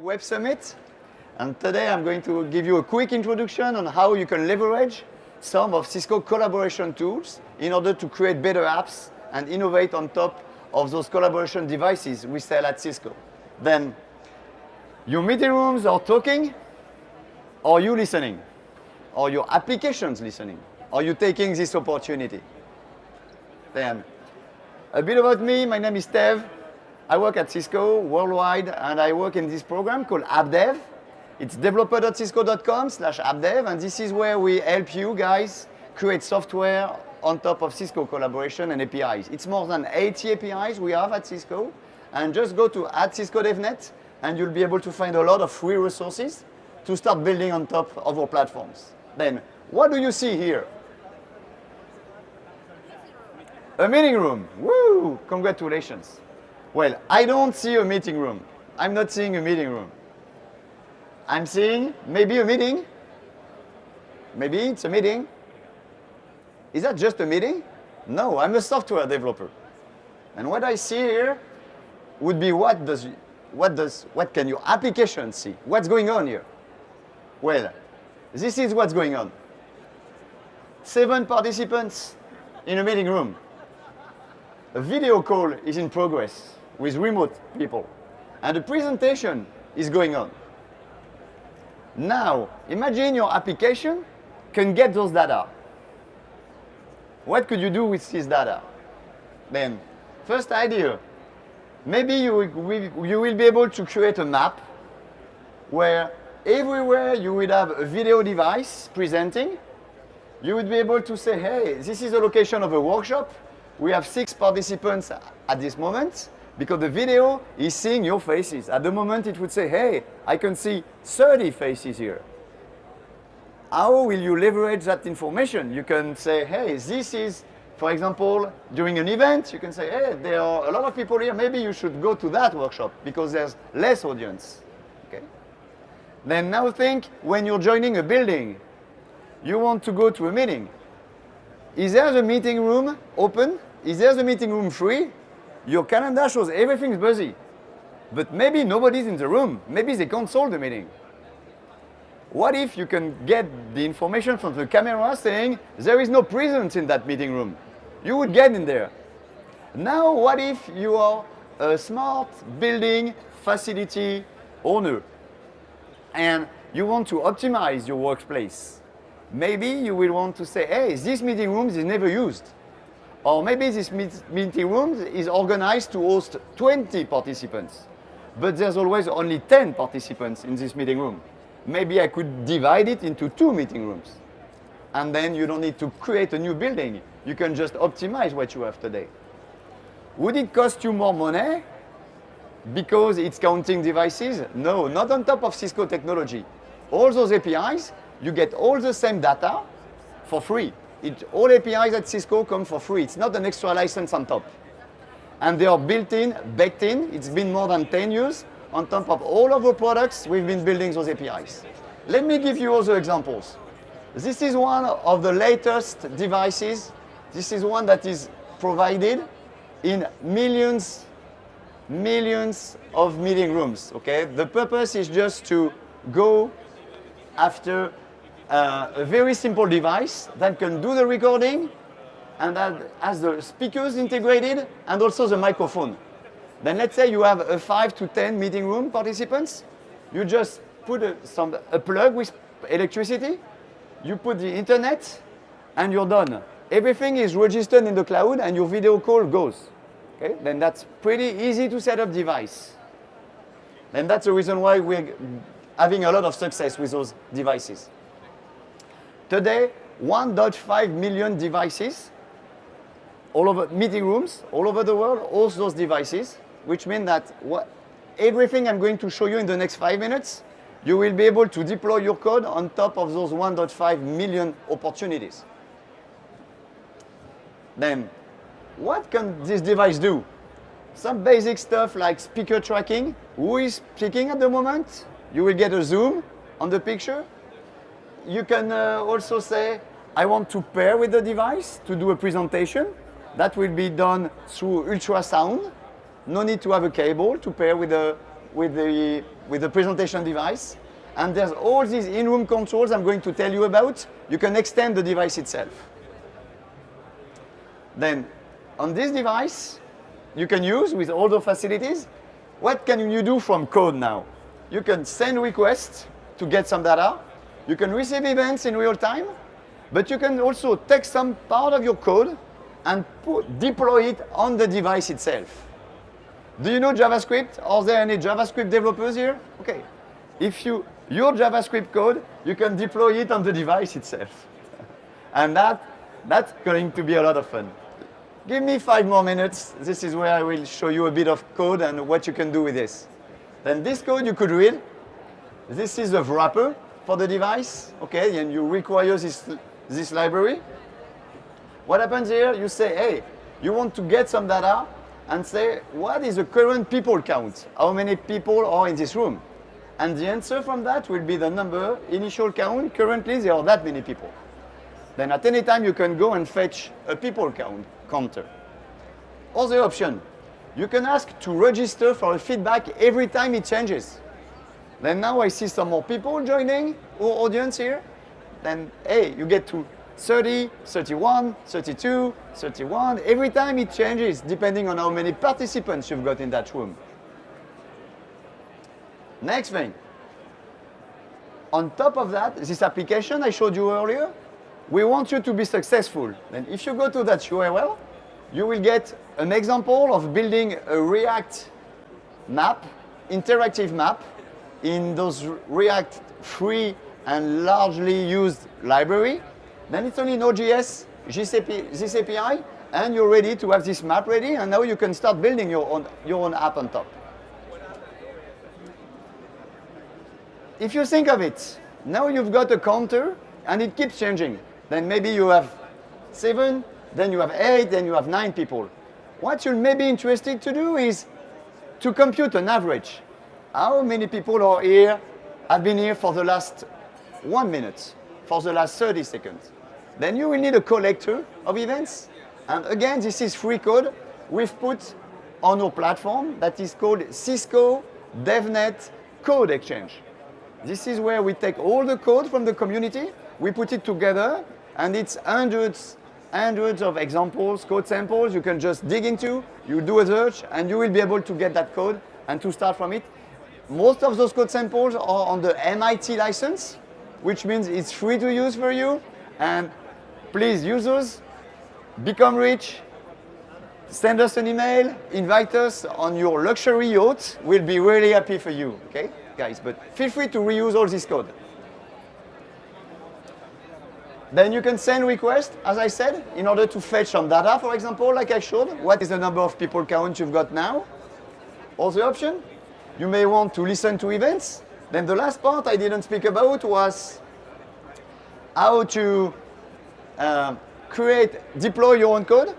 Web Summit, and today I'm going to give you a quick introduction on how you can leverage some of Cisco collaboration tools in order to create better apps and innovate on top of those collaboration devices we sell at Cisco. Then, your meeting rooms are talking, or you listening, or your applications listening, or you taking this opportunity. Then, a bit about me, my name is Tev. I work at Cisco worldwide, and I work in this program called AppDev. It's developer.cisco.com/appdev, and this is where we help you guys create software on top of Cisco collaboration and APIs. It's more than 80 APIs we have at Cisco, and just go to @Cisco DevNet, and you'll be able to find a lot of free resources to start building on top of our platforms. Then, what do you see here? A meeting room. Woo! Congratulations. Well, I don't see a meeting room. I'm not seeing a meeting room. I'm seeing maybe a meeting. Maybe it's a meeting. Is that just a meeting? No, I'm a software developer. And what I see here would be what can your application see? What's going on here? Well, this is what's going on. 7 participants in a meeting room. A video call is in progress with remote people, and the presentation is going on. Now, imagine your application can get those data. What could you do with this data? Then, first idea, maybe you will be able to create a map where everywhere you would have a video device presenting. You would be able to say, hey, this is the location of a workshop. We have 6 participants at this moment, because the video is seeing your faces. At the moment, it would say, hey, I can see 30 faces here. How will you leverage that information? You can say, hey, this is, for example, during an event, you can say, hey, there are a lot of people here. Maybe you should go to that workshop because there's less audience. Okay? Then now think, when you're joining a building, you want to go to a meeting. Is there the meeting room open? Is there the meeting room free? Your calendar shows everything's busy. But maybe nobody's in the room. Maybe they cancel the meeting. What if you can get the information from the camera saying there is no presence in that meeting room? You would get in there. Now, what if you are a smart building facility owner and you want to optimize your workplace? Maybe you will want to say, hey, this meeting room is never used. Or maybe this meeting room is organized to host 20 participants, but there's always only 10 participants in this meeting room. Maybe I could divide it into 2 meeting rooms. And then you don't need to create a new building. You can just optimize what you have today. Would it cost you more money because it's counting devices? No, not on top of Cisco technology. All those APIs, you get all the same data for free. All APIs at Cisco come for free. It's not an extra license on top. And they are built in, baked in. It's been more than 10 years. On top of all of the products, we've been building those APIs. Let me give you other examples. This is one of the latest devices. This is one that is provided in millions of meeting rooms. Okay? The purpose is just to go after a very simple device that can do the recording and that has the speakers integrated and also the microphone. Then let's say you have a 5 to 10 meeting room participants. You just put a plug with electricity, you put the internet, and you're done. Everything is registered in the cloud and your video call goes. Okay? Then that's pretty easy to set up device. And that's the reason why we're having a lot of success with those devices. Today, 1.5 million devices, all over meeting rooms, all over the world, host those devices, which means that everything I'm going to show you in the next 5 minutes, you will be able to deploy your code on top of those 1.5 million opportunities. Then, what can this device do? Some basic stuff like speaker tracking. Who is speaking at the moment? You will get a zoom on the picture. You can also say, I want to pair with the device to do a presentation. That will be done through ultrasound. No need to have a cable to pair with the with the presentation device. And there's all these in-room controls I'm going to tell you about. You can extend the device itself. Then, on this device, you can use with all the facilities. What can you do from code now? You can send requests to get some data. You can receive events in real time. But you can also take some part of your code and deploy it on the device itself. Do you know JavaScript? Are there any JavaScript developers here? Okay. If your JavaScript code, you can deploy it on the device itself. And that's going to be a lot of fun. Give me 5 more minutes. This is where I will show you a bit of code and what you can do with this. Then this code you could read. This is a wrapper for the device. Okay, and you require this library. What happens here? You say, hey, you want to get some data and say, what is the current people count? How many people are in this room? And the answer from that will be the number, initial count. Currently, there are that many people. Then at any time, you can go and fetch a people counter. Other option, you can ask to register for a feedback every time it changes. Then now I see some more people joining our audience here. Then, hey, you get to 30, 31, 32, 31. Every time it changes, depending on how many participants you've got in that room. Next thing. On top of that, this application I showed you earlier, we want you to be successful. And if you go to that URL, you will get an example of building a React map, interactive map, in those React free and largely used library. Then it's only Node.js, this API, and you're ready to have this map ready, and now you can start building your own app on top. If you think of it, now you've got a counter, and it keeps changing. Then maybe you have 7, then you have 8, then you have 9 people. What you may be interested to do is to compute an average. How many people are here, have been here for the last 1 minute, for the last 30 seconds? Then you will need a collector of events. And again, this is free code we've put on our platform that is called Cisco DevNet Code Exchange. This is where we take all the code from the community, we put it together, and it's hundreds of examples, code samples you can just dig into, you do a search, and you will be able to get that code and to start from it. Most of those code samples are on the MIT license, which means it's free to use for you. And please, users, become rich, send us an email, invite us on your luxury yacht. We'll be really happy for you, okay, guys? But feel free to reuse all this code. Then you can send requests, as I said, in order to fetch some data, for example, like I showed. What is the number of people count you've got now? Other option, you may want to listen to events. Then the last part I didn't speak about was how to deploy your own code.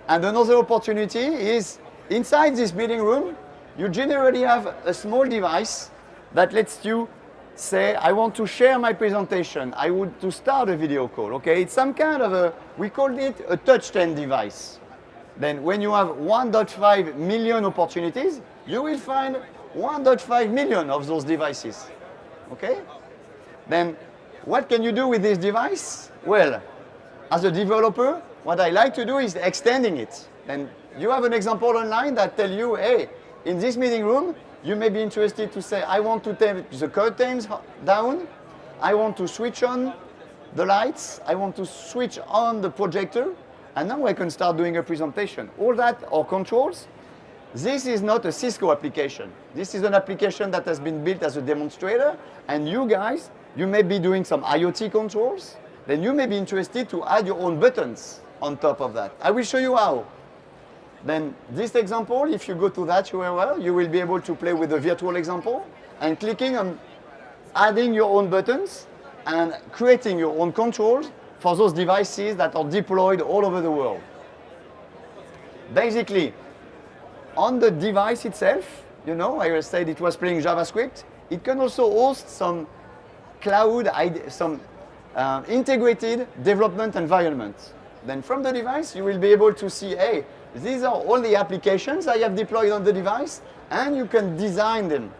And another opportunity is inside this meeting room, you generally have a small device that lets you say, I want to share my presentation. I want to start a video call, okay? It's some kind of we call it a touch-tone device. Then when you have 1.5 million opportunities, you will find 1.5 million of those devices, okay? Then what can you do with this device? Well, as a developer, what I like to do is extending it. And you have an example online that tell you, hey, in this meeting room, you may be interested to say, I want to take the curtains down, I want to switch on the lights, I want to switch on the projector, and now I can start doing a presentation. All that are controls. This is not a Cisco application. This is an application that has been built as a demonstrator, and you guys, you may be doing some IoT controls, then you may be interested to add your own buttons on top of that. I will show you how. Then this example, if you go to that URL, you will be able to play with the virtual example and clicking on adding your own buttons and creating your own controls for those devices that are deployed all over the world. Basically, on the device itself, you know, I said it was playing JavaScript. It can also host some cloud, some integrated development environment. Then from the device, you will be able to see, hey, these are all the applications I have deployed on the device, and you can design them.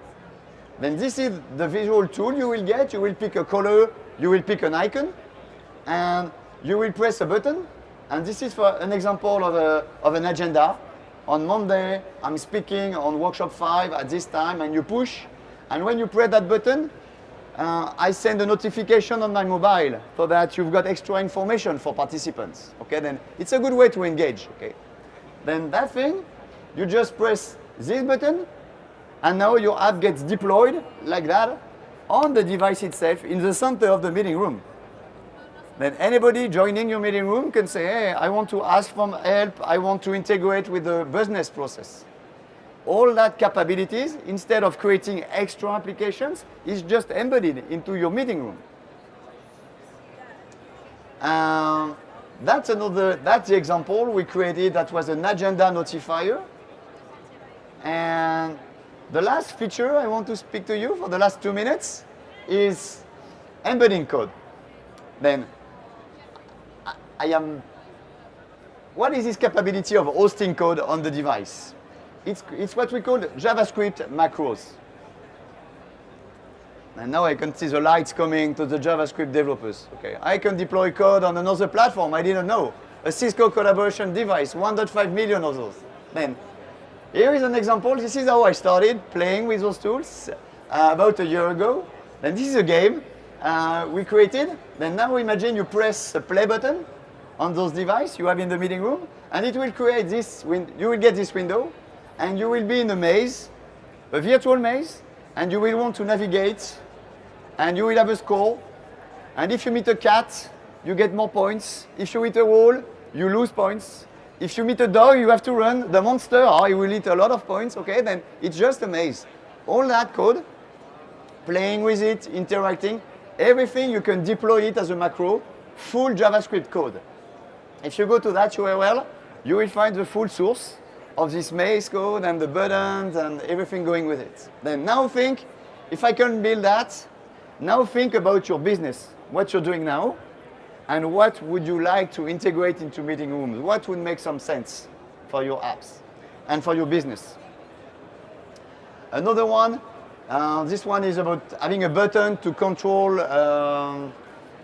Then this is the visual tool you will get. You will pick a color, you will pick an icon, and you will press a button. And this is for an example of an agenda. On Monday, I'm speaking on workshop 5 at this time, and you push. And when you press that button, I send a notification on my mobile so that you've got extra information for participants. Okay, then it's a good way to engage. Okay, then that thing, you just press this button, and now your app gets deployed like that on the device itself in the center of the meeting room. Then anybody joining your meeting room can say, hey, I want to ask for help, I want to integrate with the business process. All that capabilities, instead of creating extra applications, is just embedded into your meeting room. That's the example we created that was an agenda notifier. And the last feature I want to speak to you for the last 2 minutes is embedding code. Then what is this capability of hosting code on the device? It's what we call JavaScript macros. And now I can see the lights coming to the JavaScript developers. Okay, I can deploy code on another platform I didn't know. A Cisco collaboration device, 1.5 million of those. Then here is an example. This is how I started playing with those tools about a year ago. Then this is a game we created. Then now imagine you press the play button on those devices you have in the meeting room, and it will create this. You will get this window, and you will be in a maze, a virtual maze, and you will want to navigate, and you will have a score. And if you meet a cat, you get more points. If you hit a wall, you lose points. If you meet a dog, you have to run. The monster, he will eat a lot of points. Okay, then it's just a maze. All that code, playing with it, interacting, everything you can deploy it as a macro, full JavaScript code. If you go to that URL, you will find the full source of this maze code and the buttons and everything going with it. Then now think, if I can build that, now think about your business, what you're doing now, and what would you like to integrate into meeting rooms? What would make some sense for your apps and for your business? Another one, this one is about having a button to control a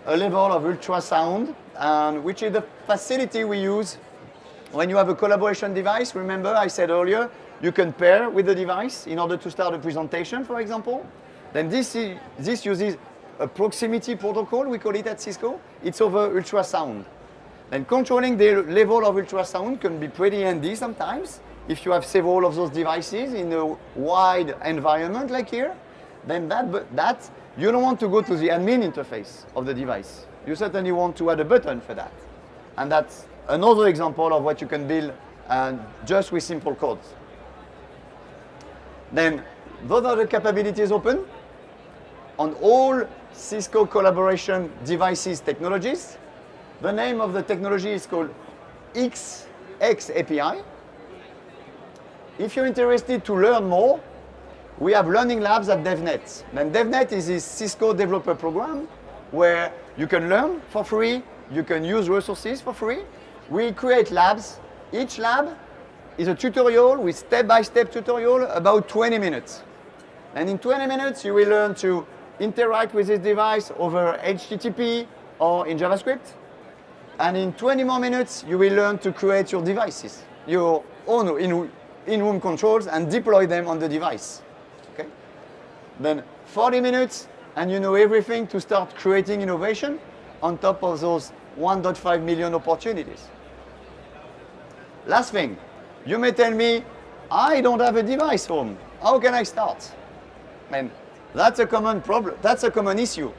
level of ultrasound, which is the facility we use when you have a collaboration device. Remember, I said earlier, you can pair with the device in order to start a presentation, for example. Then this uses a proximity protocol, we call it at Cisco. It's over ultrasound. And controlling the level of ultrasound can be pretty handy sometimes. If you have several of those devices in a wide environment like here, then that you don't want to go to the admin interface of the device. You certainly want to add a button for that. And that's another example of what you can build just with simple codes. Then those are the capabilities open on all Cisco collaboration devices technologies. The name of the technology is called XX API. If you're interested to learn more, we have learning labs at DevNet. And DevNet is this Cisco developer program where you can learn for free, you can use resources for free. We create labs. Each lab is a tutorial with step-by-step tutorial about 20 minutes. And in 20 minutes, you will learn to interact with this device over HTTP or in JavaScript. And in 20 more minutes, you will learn to create your devices, your own in-room controls, and deploy them on the device. Okay? Then 40 minutes, and you know everything to start creating innovation on top of those 1.5 million opportunities. Last thing, you may tell me, I don't have a device home. How can I start? And that's a common problem. That's a common issue.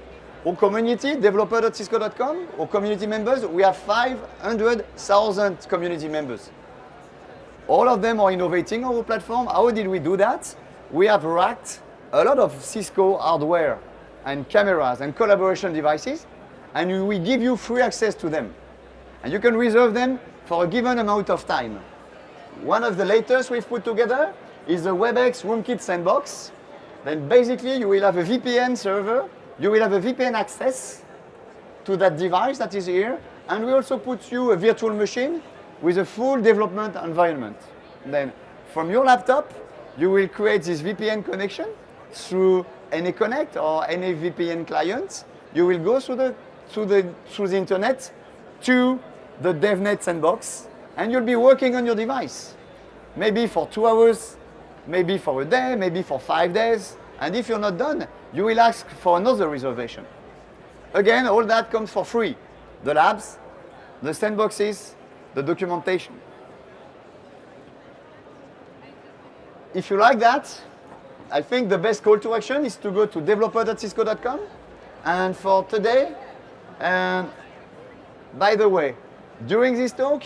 Our community, developer.cisco.com, our community members, we have 500,000 community members. All of them are innovating our platform. How did we do that? We have racked a lot of Cisco hardware and cameras and collaboration devices, and we give you free access to them. And you can reserve them for a given amount of time. One of the latest we've put together is the WebEx RoomKit Sandbox. Then basically you will have a VPN server, you will have a VPN access to that device that is here, and we also put you a virtual machine with a full development environment. Then from your laptop, you will create this VPN connection through any Connect or any VPN client. You will go through the internet to the DevNet sandbox, and you'll be working on your device. Maybe for 2 hours, maybe for a day, maybe for 5 days. And if you're not done, you will ask for another reservation. Again, all that comes for free. The labs, the sandboxes, the documentation. If you like that, I think the best call to action is to go to developer.cisco.com. And for today, and by the way, during this talk,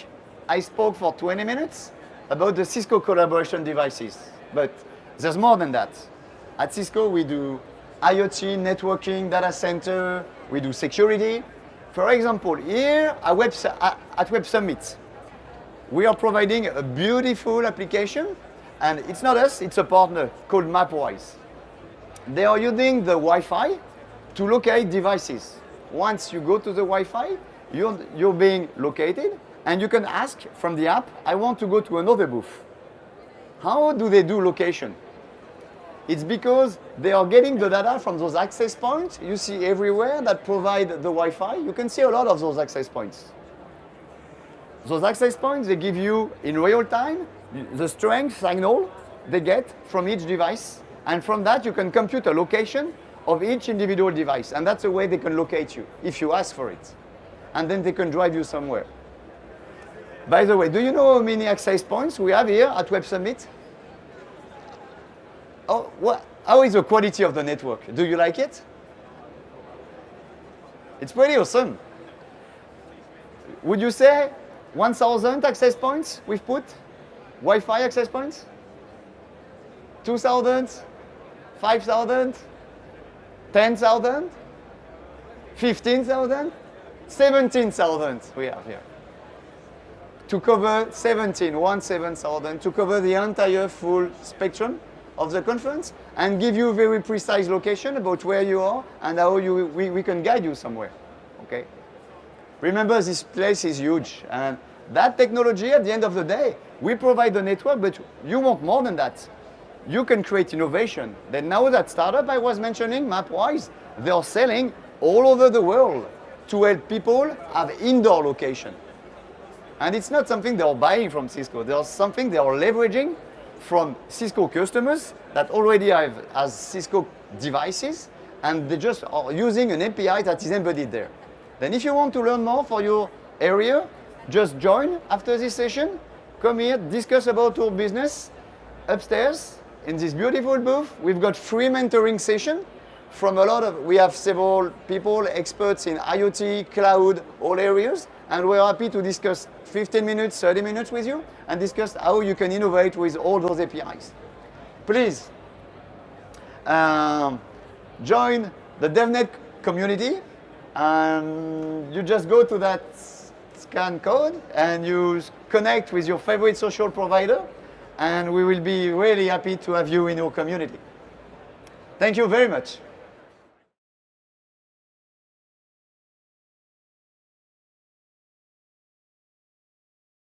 I spoke for 20 minutes about the Cisco collaboration devices. But there's more than that. At Cisco, we do IoT, networking, data center, we do security. For example, here at Web Summit, we are providing a beautiful application, and it's not us, it's a partner called Mapwise. They are using the Wi-Fi to locate devices. Once you go to the Wi-Fi, you're being located, and you can ask from the app, I want to go to another booth. How do they do location? It's because they are getting the data from those access points you see everywhere that provide the Wi-Fi. You can see a lot of those access points. Those access points, they give you in real time the strength signal they get from each device. And from that, you can compute a location of each individual device. And that's the way they can locate you if you ask for it. And then they can drive you somewhere. By the way, do you know how many access points we have here at Web Summit? Oh, how is the quality of the network? Do you like it? It's pretty awesome. Would you say 1,000 access points we've put? Wi-Fi access points? 2,000? 5,000? 10,000? 15,000? 17,000 we have here. To cover 17,000, to cover the entire full spectrum of the conference and give you very precise location about where you are and how we can guide you somewhere. Okay? Remember, this place is huge, and that technology, at the end of the day, we provide the network, but you want more than that. You can create innovation. Then now that startup I was mentioning, Mapwise, they are selling all over the world to help people have indoor location. And it's not something they are buying from Cisco. There's something they are leveraging from Cisco customers that already have as Cisco devices, and they just are using an API that is embedded there. Then if you want to learn more for your area, just join after this session. Come here, discuss about our business. Upstairs, in this beautiful booth, we've got free mentoring session from we have several people, experts in IoT, cloud, all areas, and we're happy to discuss 15 minutes, 30 minutes with you and discuss how you can innovate with all those APIs. Please join the DevNet community, and you just go to that scan code and you connect with your favorite social provider, and we will be really happy to have you in your community. Thank you very much.